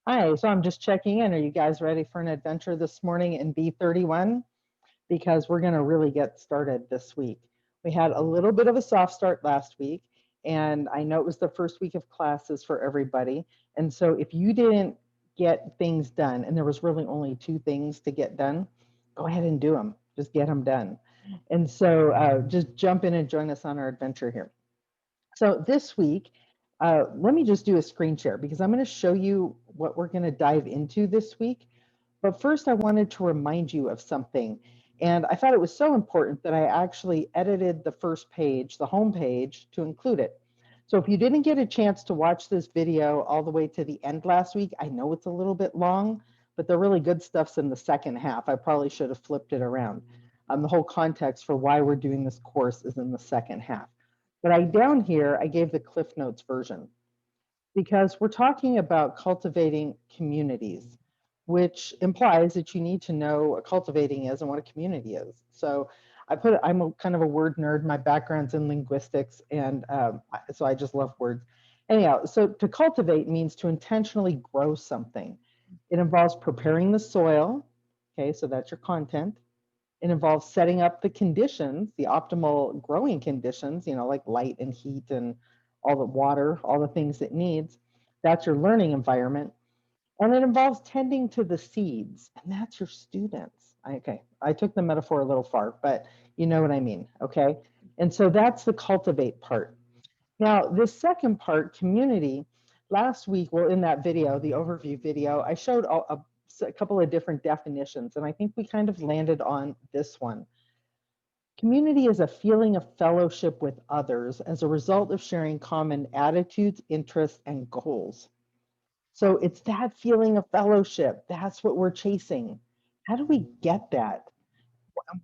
Hi, so I'm just checking in. Are you guys ready for an adventure this morning in B31? Because we're going to really get started this week. We had a little bit of a soft start last week, and I know it was the first week of classes for everybody. And so if you didn't get things done, and there was really only 2 things to get done, go ahead and do them. Just get them done. And so just jump in and join us on our adventure here. So this week, let me just do a screen share because I'm going to show you what we're going to dive into this week. But first, I wanted to remind you of something. And I thought it was so important that I actually edited the first page, the home page, to include it. So if you didn't get a chance to watch this video all the way to the end last week, I know it's a little bit long, but the really good stuff's in the second half. I probably should have flipped it around. The whole context for why we're doing this course is in the second half. But down here, I gave the Cliff Notes version because we're talking about cultivating communities, which implies that you need to know what cultivating is and what a community is. So I'm a kind of a word nerd. My background's in linguistics, and so I just love words. Anyhow, so to cultivate means to intentionally grow something. It involves preparing the soil. Okay, so that's your content. It involves setting up the conditions, the optimal growing conditions, like light and heat and all the water, all the things it needs. That's your learning environment. And it involves tending to the seeds, and that's your students. Okay, I took the metaphor a little far, but you know what I mean, okay? And so that's the cultivate part. Now, this second part, community, last week, well, in that video, the overview video, I showed a couple of different definitions, and I think we kind of landed on this one. Community is a feeling of fellowship with others as a result of sharing common attitudes, interests, and goals. So it's that feeling of fellowship. That's what we're chasing. How do we get that?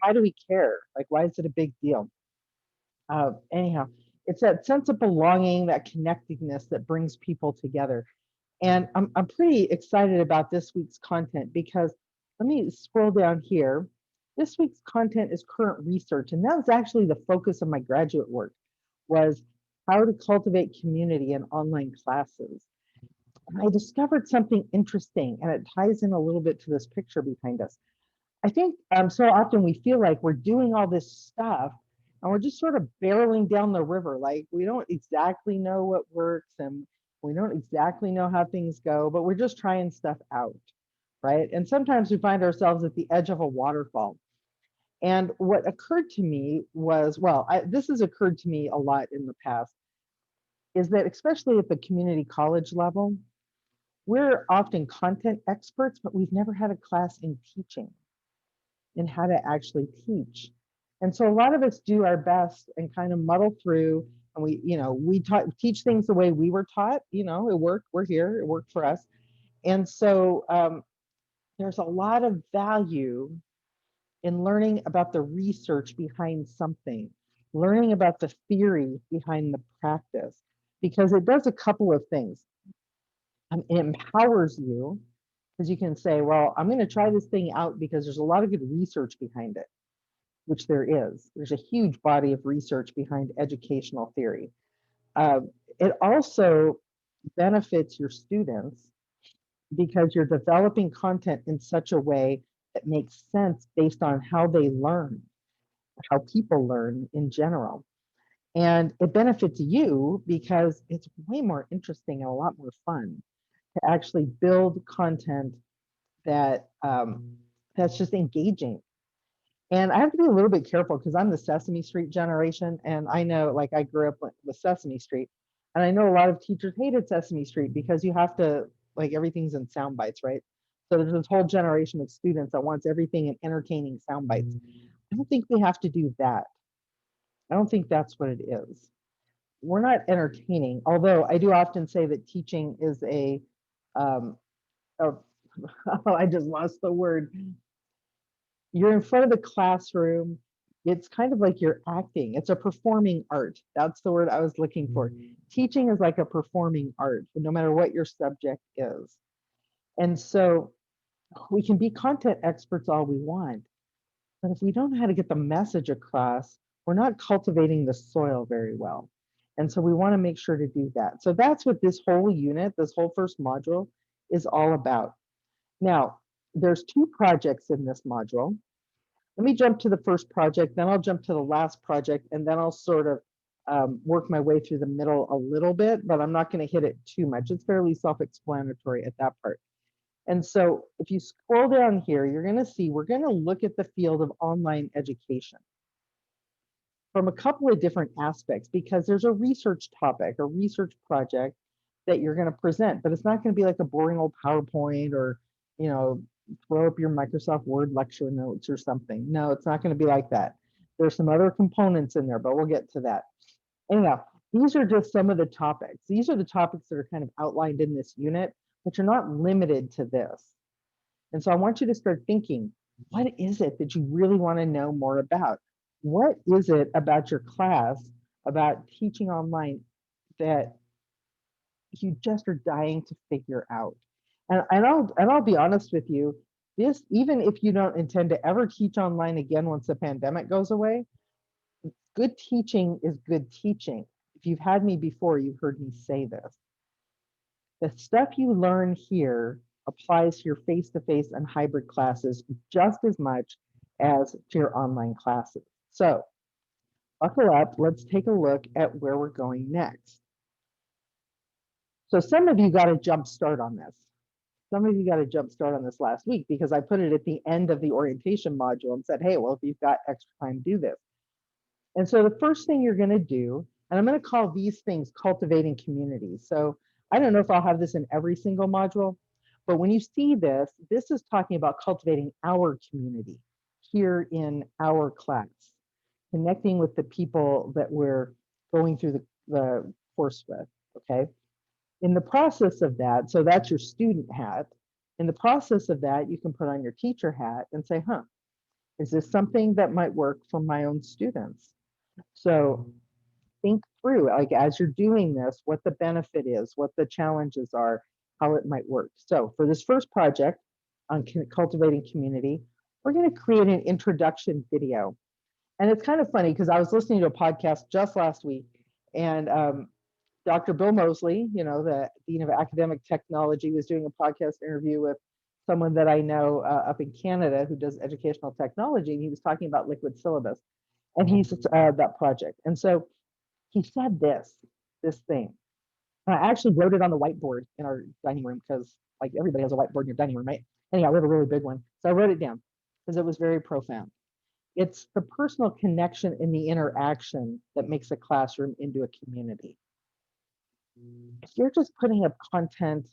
Why do we care? Like, why is it a big deal? Anyhow, it's that sense of belonging, that connectedness that brings people together. And I'm pretty excited about this week's content because let me scroll down here. This week's content is current research, and that was actually the focus of my graduate work, was how to cultivate community in online classes. And I discovered something interesting, and it ties in a little bit to this picture behind us. I think so often we feel like we're doing all this stuff and we're just sort of barreling down the river. Like we don't exactly know what works and we don't exactly know how things go, but we're just trying stuff out, right? And sometimes we find ourselves at the edge of a waterfall. And what occurred to me was, this has occurred to me a lot in the past, is that especially at the community college level, we're often content experts, but we've never had a class in teaching in how to actually teach. And so a lot of us do our best and kind of muddle through, and we teach things the way we were taught. It worked. We're here. It worked for us. And so there's a lot of value in learning about the research behind something, learning about the theory behind the practice, because it does a couple of things. It empowers you because you can say, well, I'm going to try this thing out because there's a lot of good research behind it, which there is. There's a huge body of research behind educational theory. Uh, it also benefits your students because you're developing content in such a way that makes sense based on how they learn, how people learn in general. And it benefits you because it's way more interesting and a lot more fun to actually build content that's just engaging. And I have to be a little bit careful because I'm the Sesame Street generation. And I know, like, I grew up with Sesame Street. And I know a lot of teachers hated Sesame Street because you have to, like, everything's in sound bites, right? So there's this whole generation of students that wants everything in entertaining sound bites. I don't think we have to do that. I don't think that's what it is. We're not entertaining, although I do often say that teaching is um, a oh, I just lost the word. You're in front of the classroom. It's kind of like you're acting. It's a performing art. That's the word I was looking for. Teaching is like a performing art, no matter what your subject is. And so we can be content experts all we want, but if we don't know how to get the message across, we're not cultivating the soil very well. And so we want to make sure to do that. So that's what this whole unit, this whole first module is all about. Now, there's 2 projects in this module. Let me jump to the first project, then I'll jump to the last project, and then I'll sort of work my way through the middle a little bit, but I'm not going to hit it too much. It's fairly self-explanatory at that part. And so if you scroll down here, you're going to see we're going to look at the field of online education from a couple of different aspects, because there's a research topic, a research project that you're going to present, but it's not going to be like a boring old PowerPoint or, you know, throw up your Microsoft Word lecture notes or something. No, it's not going to be like that. There's some other components in there, but we'll get to that. Anyhow, these are just some of the topics. These are the topics that are kind of outlined in this unit, but you're not limited to this. And so I want you to start thinking, what is it that you really want to know more about? What is it about your class, about teaching online, that you just are dying to figure out? And I'll be honest with you, this, even if you don't intend to ever teach online again once the pandemic goes away, good teaching is good teaching. If you've had me before, you've heard me say this. The stuff you learn here applies to your face-to-face and hybrid classes just as much as to your online classes. So buckle up, let's take a look at where we're going next. So some of you got a jump start on this. Some of you got a jump start on this last week because I put it at the end of the orientation module and said, hey, well, if you've got extra time, do this. And so the first thing you're going to do, and I'm going to call these things cultivating communities. So I don't know if I'll have this in every single module, but when you see this, this is talking about cultivating our community here in our class, connecting with the people that we're going through the course with, okay? In the process of that, so that's your student hat. In the process of that, you can put on your teacher hat and say, huh, is this something that might work for my own students? So think through, like, as you're doing this, what the benefit is, what the challenges are, how it might work. So for this first project on cultivating community, we're going to create an introduction video. And it's kind of funny because I was listening to a podcast just last week, and Dr. Bill Mosley, you know, the Dean of Academic Technology, was doing a podcast interview with someone that I know up in Canada who does educational technology, and he was talking about liquid syllabus, and he's that project. And so he said this thing. And I actually wrote it on the whiteboard in our dining room because, like, everybody has a whiteboard in your dining room, right? Anyhow, we have a really big one. So I wrote it down because it was very profound. It's the personal connection and the interaction that makes a classroom into a community. If you're just putting up content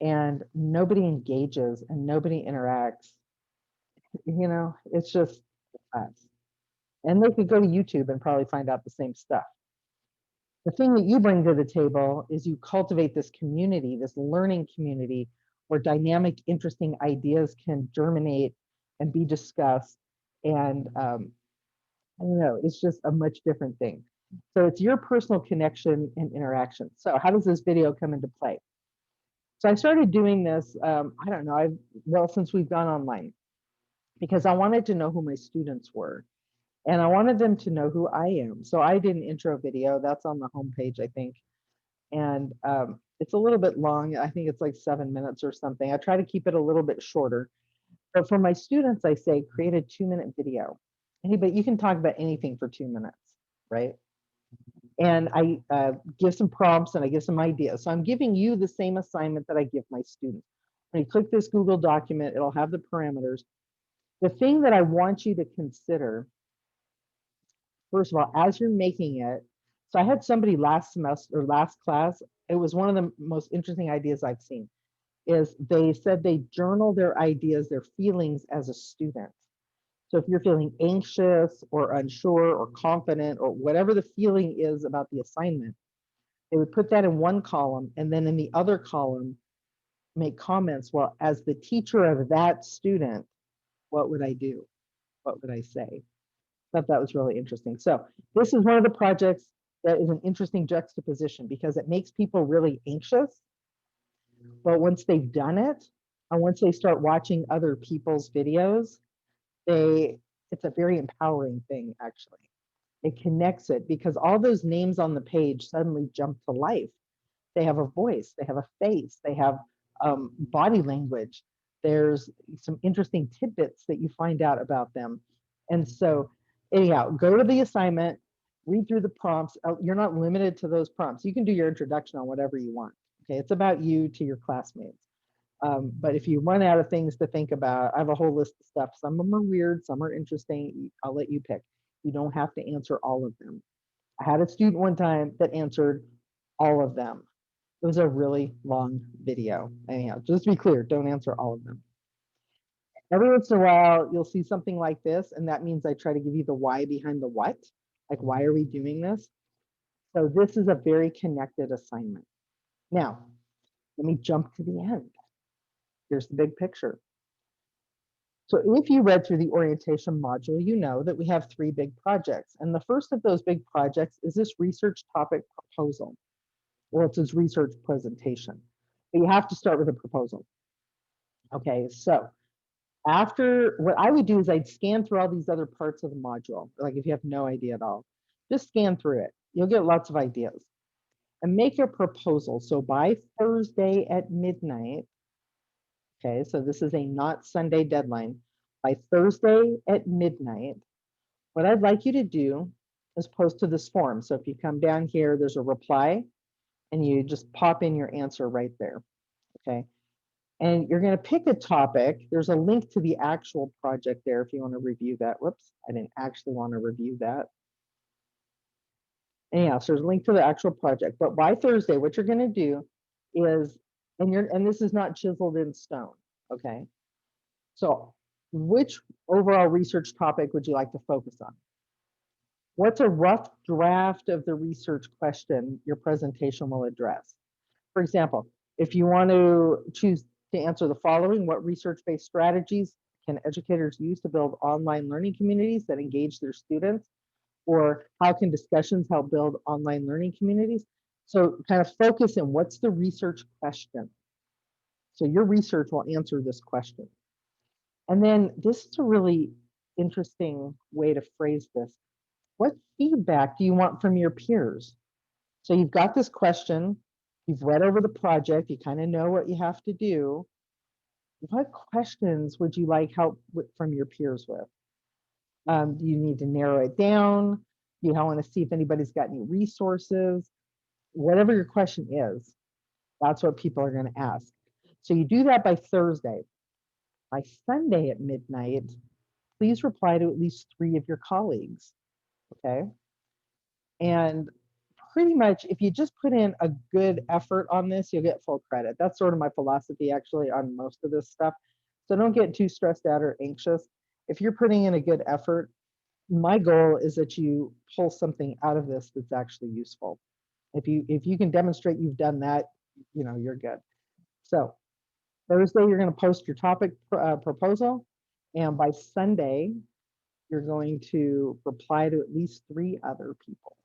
and nobody engages and nobody interacts, you know, it's just class. And they could go to YouTube and probably find out the same stuff. The thing that you bring to the table is you cultivate this community, this learning community, where dynamic, interesting ideas can germinate and be discussed. And I don't know, it's just a much different thing. So it's your personal connection and interaction. So how does this video come into play? So I started doing this, I don't know, well, since we've gone online, because I wanted to know who my students were. And I wanted them to know who I am. So I did an intro video that's on the homepage, I think. And it's a little bit long. I think it's like 7 minutes or something. I try to keep it a little bit shorter. But for my students, I say, create a 2-minute video. Anybody, you can talk about anything for 2 minutes, right? And I give some prompts and I give some ideas. So I'm giving you the same assignment that I give my students. When you click this Google document, it'll have the parameters. The thing that I want you to consider, first of all, as you're making it, so I had somebody last semester or last class, it was one of the most interesting ideas I've seen, is they said they journal their ideas, their feelings as a student. So if you're feeling anxious or unsure or confident or whatever the feeling is about the assignment, they would put that in one column, and then in the other column, make comments. Well, as the teacher of that student, what would I do? What would I say? I thought that was really interesting. So this is one of the projects that is an interesting juxtaposition because it makes people really anxious. But once they've done it, and once they start watching other people's videos, it's a very empowering thing, actually. It connects it because all those names on the page suddenly jump to life. They have a voice, they have a face, they have body language. There's some interesting tidbits that you find out about them. And so anyhow, go to the assignment, read through the prompts. You're not limited to those prompts. You can do your introduction on whatever you want. Okay, it's about you to your classmates. But if you run out of things to think about, I have a whole list of stuff. Some of them are weird, some are interesting. I'll let you pick. You don't have to answer all of them. I had a student one time that answered all of them. It was a really long video. Anyhow, just to be clear, don't answer all of them. Every once in a while, you'll see something like this, and that means I try to give you the why behind the what. Like, why are we doing this? So this is a very connected assignment. Now, let me jump to the end. Here's the big picture. So if you read through the orientation module, you know that we have 3 big projects. And the first of those big projects is this research topic proposal. Well, it's this research presentation. But you have to start with a proposal. Okay, so after, what I would do is I'd scan through all these other parts of the module. Like if you have no idea at all, just scan through it. You'll get lots of ideas. And make a proposal. So by Thursday at midnight, okay, so this is a not Sunday deadline. By Thursday at midnight, what I'd like you to do is post to this form. So if you come down here, there's a reply, and you just pop in your answer right there, okay? And you're going to pick a topic. There's a link to the actual project there if you want to review that. Whoops, I didn't actually want to review that. Anyhow, so there's a link to the actual project. But by Thursday, what you're going to do is, and this is not chiseled in stone, okay? So which overall research topic would you like to focus on? What's a rough draft of the research question your presentation will address? For example, if you want to choose to answer the following, what research-based strategies can educators use to build online learning communities that engage their students? Or how can discussions help build online learning communities? So kind of focus in what's the research question. So your research will answer this question. And then this is a really interesting way to phrase this. What feedback do you want from your peers? So you've got this question, you've read over the project, you kind of know what you have to do. What questions would you like help from your peers with? Do you need to narrow it down? You want to see if anybody's got any resources? Whatever your question is, that's what people are going to ask. So you do that by Thursday. By Sunday at midnight, please reply to at least 3 of your colleagues, okay? And pretty much, if you just put in a good effort on this, you'll get full credit. That's sort of my philosophy actually on most of this stuff. So don't get too stressed out or anxious. If you're putting in a good effort, my goal is that you pull something out of this that's actually useful. If you can demonstrate you've done that, you know, you're good. So Thursday, you're going to post your topic proposal, and by Sunday, you're going to reply to at least 3 other people.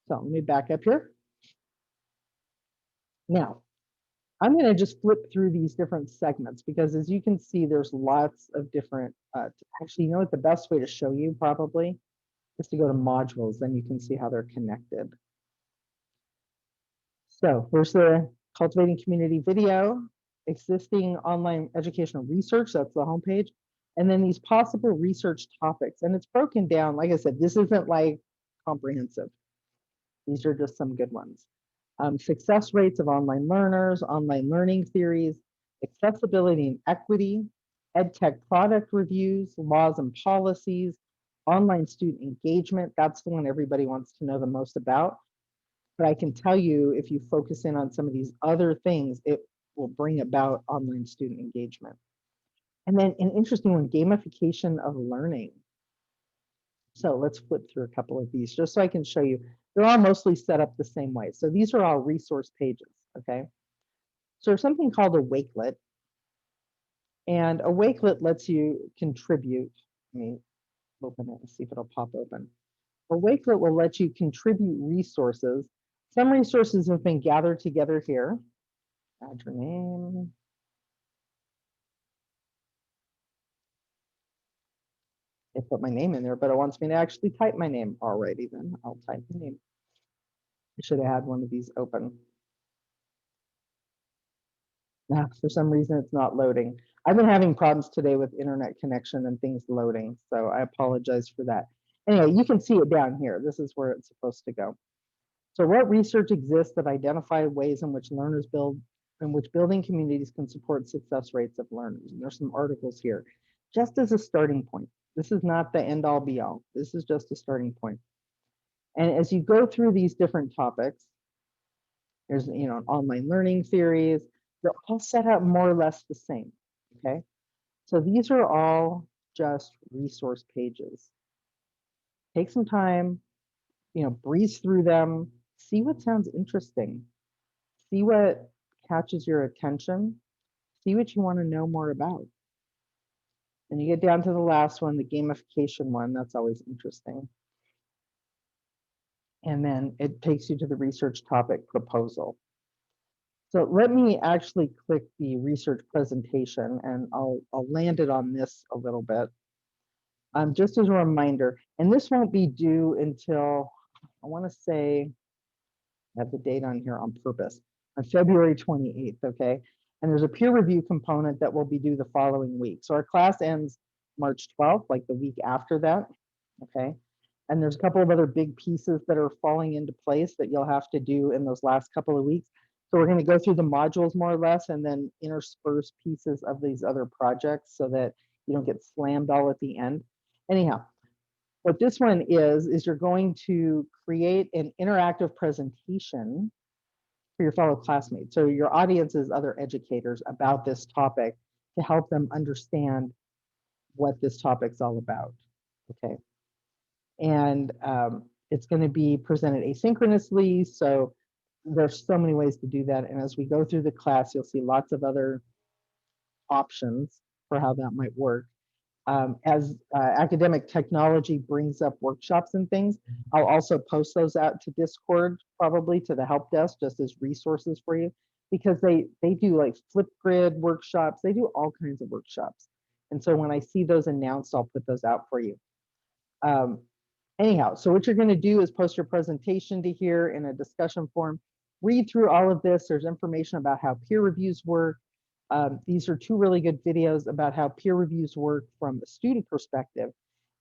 So let me back up here. Now, I'm going to just flip through these different segments because as you can see, there's lots of different, actually, you know what the best way to show you probably is to go to modules, then you can see how they're connected. So there's the Cultivating Community video, existing online educational research, that's the homepage, and then these possible research topics. And it's broken down, like I said, this isn't like comprehensive. These are just some good ones. Success rates of online learners, online learning theories, accessibility and equity, EdTech product reviews, laws and policies, online student engagement. That's the one everybody wants to know the most about. But I can tell you, if you focus in on some of these other things, it will bring about online student engagement. And then an interesting one, gamification of learning. So let's flip through a couple of these just so I can show you. They're all mostly set up the same way. So these are all resource pages, okay? So there's something called a Wakelet. And a Wakelet lets you contribute. Let me open it and see if it'll pop open. A Wakelet will let you contribute resources. Some resources have been gathered together here. Add your name. I put my name in there, but it wants me to actually type my name. Alrighty then, I'll type the name. I should have had one of these open. For some reason, it's not loading. I've been having problems today with internet connection and things loading, so I apologize for that. Anyway, you can see it down here. This is where it's supposed to go. So what research exists that identify ways in which learners build, in which building communities can support success rates of learners? And there's some articles here, just as a starting point. This is not the end all be all. This is just a starting point. And as you go through these different topics, there's, an online learning series. They're all set out more or less the same, okay? So these are all just resource pages. Take some time, breeze through them, see what sounds interesting, see what catches your attention, see what you want to know more about. And you get down to the last one, the gamification one, that's always interesting. And then it takes you to the research topic proposal. So let me actually click the research presentation and I'll land it on this a little bit. Just as a reminder, and this won't be due until, I want to say, I have the date on here on purpose, on February 28th, okay? And there's a peer review component that will be due the following week. So our class ends March 12th, like the week after that, okay? And there's a couple of other big pieces that are falling into place that you'll have to do in those last couple of weeks. So we're going to go through the modules more or less and then intersperse pieces of these other projects so that you don't get slammed all at the end. Anyhow, what this one is you're going to create an interactive presentation for your fellow classmates. So your audience is other educators about this topic to help them understand what this topic's all about, okay? And it's going to be presented asynchronously, so there's so many ways to do that. And as we go through the class, you'll see lots of other options for how that might work. As academic technology brings up workshops and things, I'll also post those out to Discord, probably to the help desk, just as resources for you, because they do like Flipgrid workshops, they do all kinds of workshops. And so when I see those announced, I'll put those out for you. Anyhow, so what you're going to do is post your presentation to here in a discussion forum, read through all of this. There's information about how peer reviews work. These are two really good videos about how peer reviews work from a student perspective.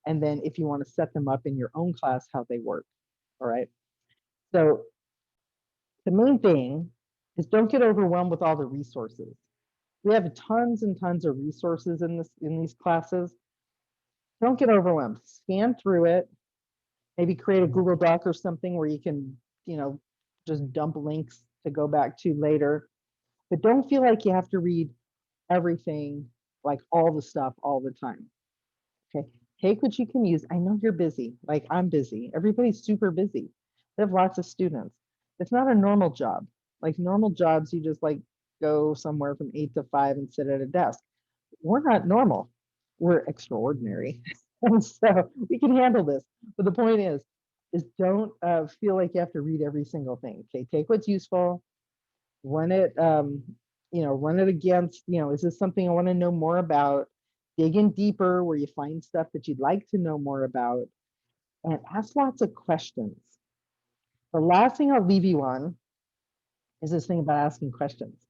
And then if you want to set them up in your own class, how they work. All right. So the main thing is don't get overwhelmed with all the resources. We have tons and tons of resources in these classes. Don't get overwhelmed. Scan through it. Maybe create a Google Doc or something where you can, just dump links to go back to later. But don't feel like you have to read everything, like all the stuff all the time. Okay, take what you can use. I know you're busy, like I'm busy. Everybody's super busy. They have lots of students. It's not a normal job. Like normal jobs, you just like go somewhere from 8 to 5 and sit at a desk. We're not normal. We're extraordinary. And so we can handle this. But the point is don't feel like you have to read every single thing. Okay, take what's useful, run it, run it against, is this something I want to know more about? Dig in deeper where you find stuff that you'd like to know more about, and ask lots of questions. The last thing I'll leave you on is this thing about asking questions.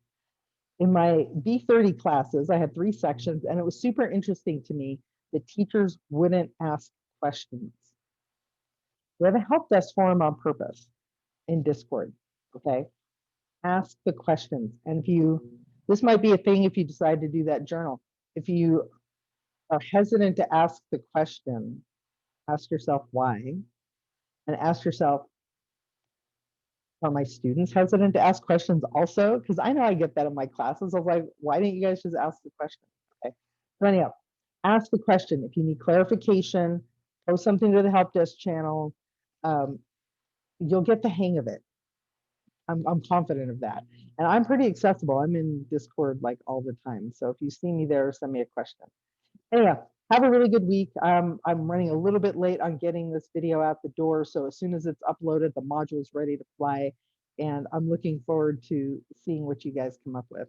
In my B30 classes, I had 3 sections, and it was super interesting to me that teachers wouldn't ask questions. We have a help desk forum on purpose in Discord, okay? Ask the questions. And this might be a thing if you decide to do that journal. If you are hesitant to ask the question, ask yourself why, and ask yourself, are my students hesitant to ask questions also? Because I know I get that in my classes. I was like, why didn't you guys just ask the question? Okay. So anyhow, ask the question. If you need clarification, post something to the help desk channel. You'll get the hang of it. I'm confident of that. And I'm pretty accessible. I'm in Discord like all the time. So if you see me there, send me a question. Anyway, have a really good week. I'm running a little bit late on getting this video out the door. So as soon as it's uploaded, the module is ready to fly. And I'm looking forward to seeing what you guys come up with.